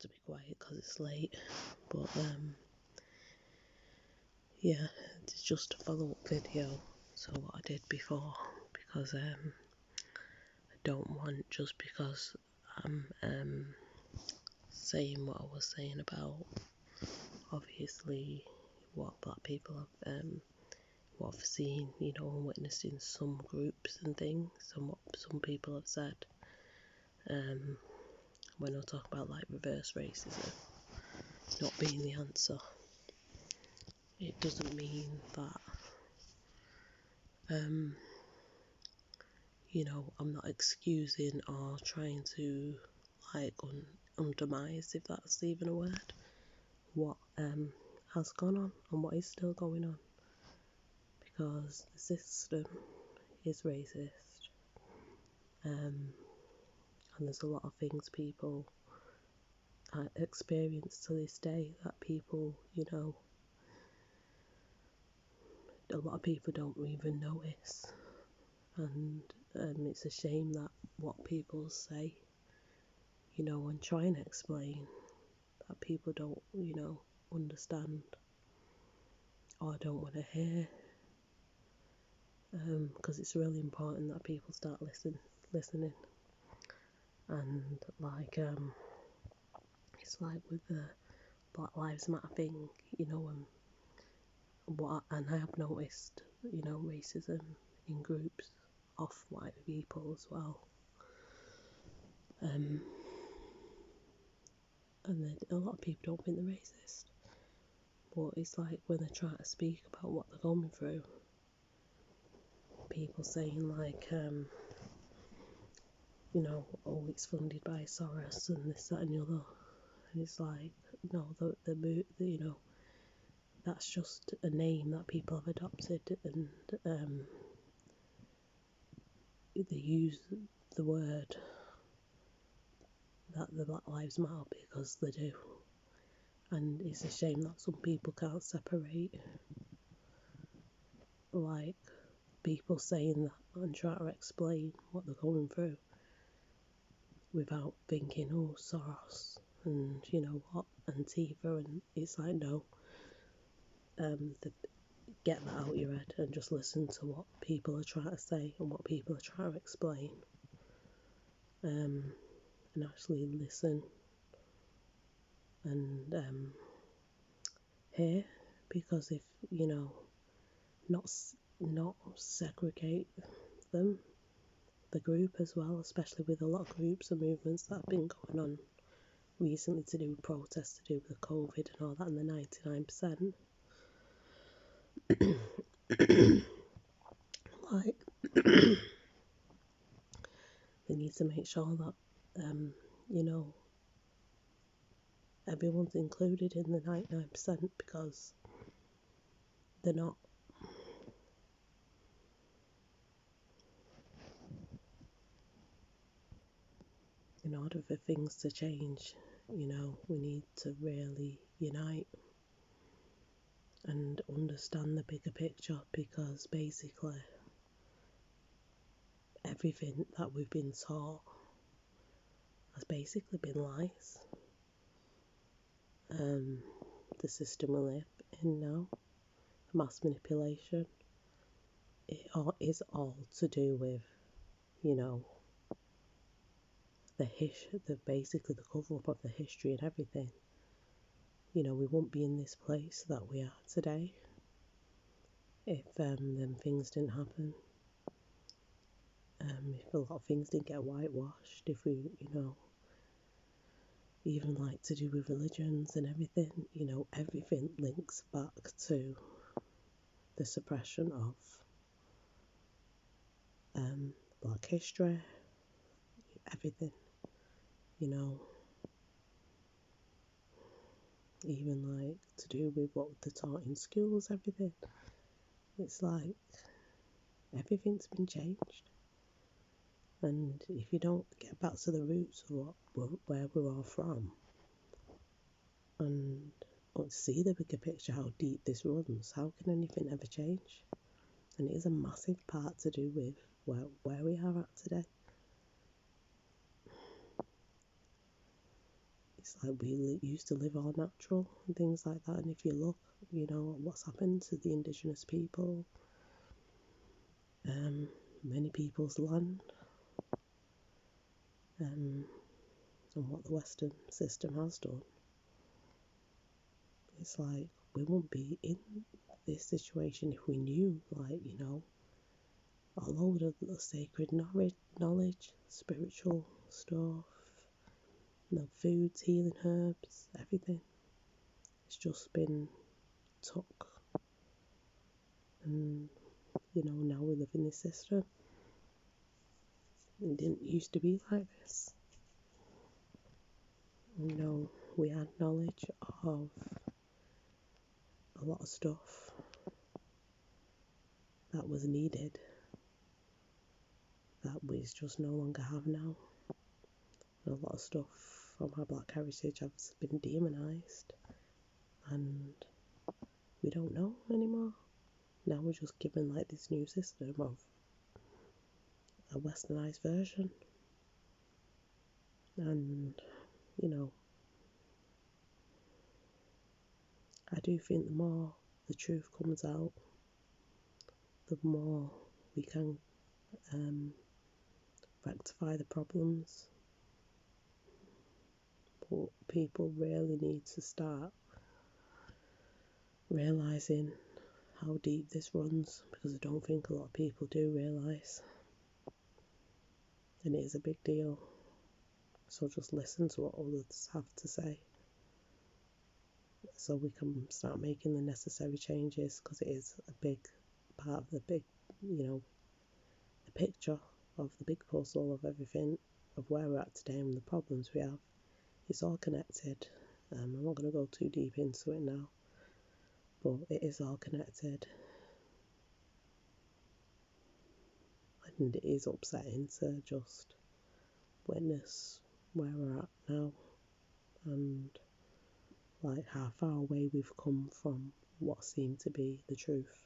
to be quiet because it's late, but yeah, it's just a follow-up video to what I did before, because I don't want, just because I'm saying what I was saying about obviously what black people have what I've seen, you know, and witnessed in some groups and things, and what some people have said. When I talk about like reverse racism not being the answer, it doesn't mean that you know, I'm not excusing or trying to like undermise, if that's even a word, what has gone on and what is still going on, because the system is racist, and there's a lot of things people experience to this day that people, you know, a lot of people don't even notice, and it's a shame that what people say, you know, and try and explain, that people don't, you know, understand or don't want to hear, because it's really important that people start listening, and like it's like with the Black Lives Matter thing, you know, and I have noticed, you know, racism in groups of white people as well, and then a lot of people don't think they're racist, but it's like when they try to speak about what they're going through, people saying like, you know, oh, it's funded by Soros and this, that and the other, and it's like, no, the you know, that's just a name that people have adopted, and they use the word that the Black Lives Matter because they do, and it's a shame that some people can't separate like people saying that and try to explain what they're going through without thinking, oh, Soros and you know what, Antifa, and it's like, no, get that out of your head and just listen to what people are trying to say and what people are trying to explain, and actually listen and hear, because if, you know, not segregate them, the group as well, especially with a lot of groups and movements that have been going on recently to do with protests, to do with the COVID and all that, and the 99%. Like, they need to make sure that, you know, everyone's included in the 99%, because they're not. In order for things to change, you know, we need to really unite and understand the bigger picture, because basically everything that we've been taught has basically been lies. The system we live in now, mass manipulation, it all is all to do with, you know, basically the cover up of the history and everything. You know, we won't be in this place that we are today if them things didn't happen. If a lot of things didn't get whitewashed, if we, you know, even like to do with religions and everything, you know, everything links back to the suppression of black history, everything, you know, even like to do with what they're taught in schools, everything. It's like everything's been changed, and if you don't get back to the roots of where we're all from, and see the bigger picture, how deep this runs, how can anything ever change? And it is a massive part to do with where we are at today. It's like we used to live all natural and things like that. And if you look, you know, what's happened to the indigenous people, many people's land, and what the Western system has done, it's like we wouldn't be in this situation if we knew, like, you know, a load of the sacred knowledge, spiritual stuff, you know, foods, healing herbs, everything. It's just been took, and you know, now we live in this system. It didn't used to be like this. You know, we had knowledge of a lot of stuff that was needed that we just no longer have now. And a lot of stuff from our black heritage has been demonised, and we don't know anymore. Now we're just given like this new system of a westernised version. And, you know, I do think the more the truth comes out, the more we can rectify the problems. But people really need to start realising how deep this runs, because I don't think a lot of people do realise. And it is a big deal. So just listen to what others have to say, so we can start making the necessary changes, because it is a big part of the big, you know, the picture of the big puzzle of everything, of where we're at today and the problems we have. It's all connected. I'm not going to go too deep into it now, but it is all connected. And it is upsetting to just witness where we're at now, and like how far away we've come from what seemed to be the truth.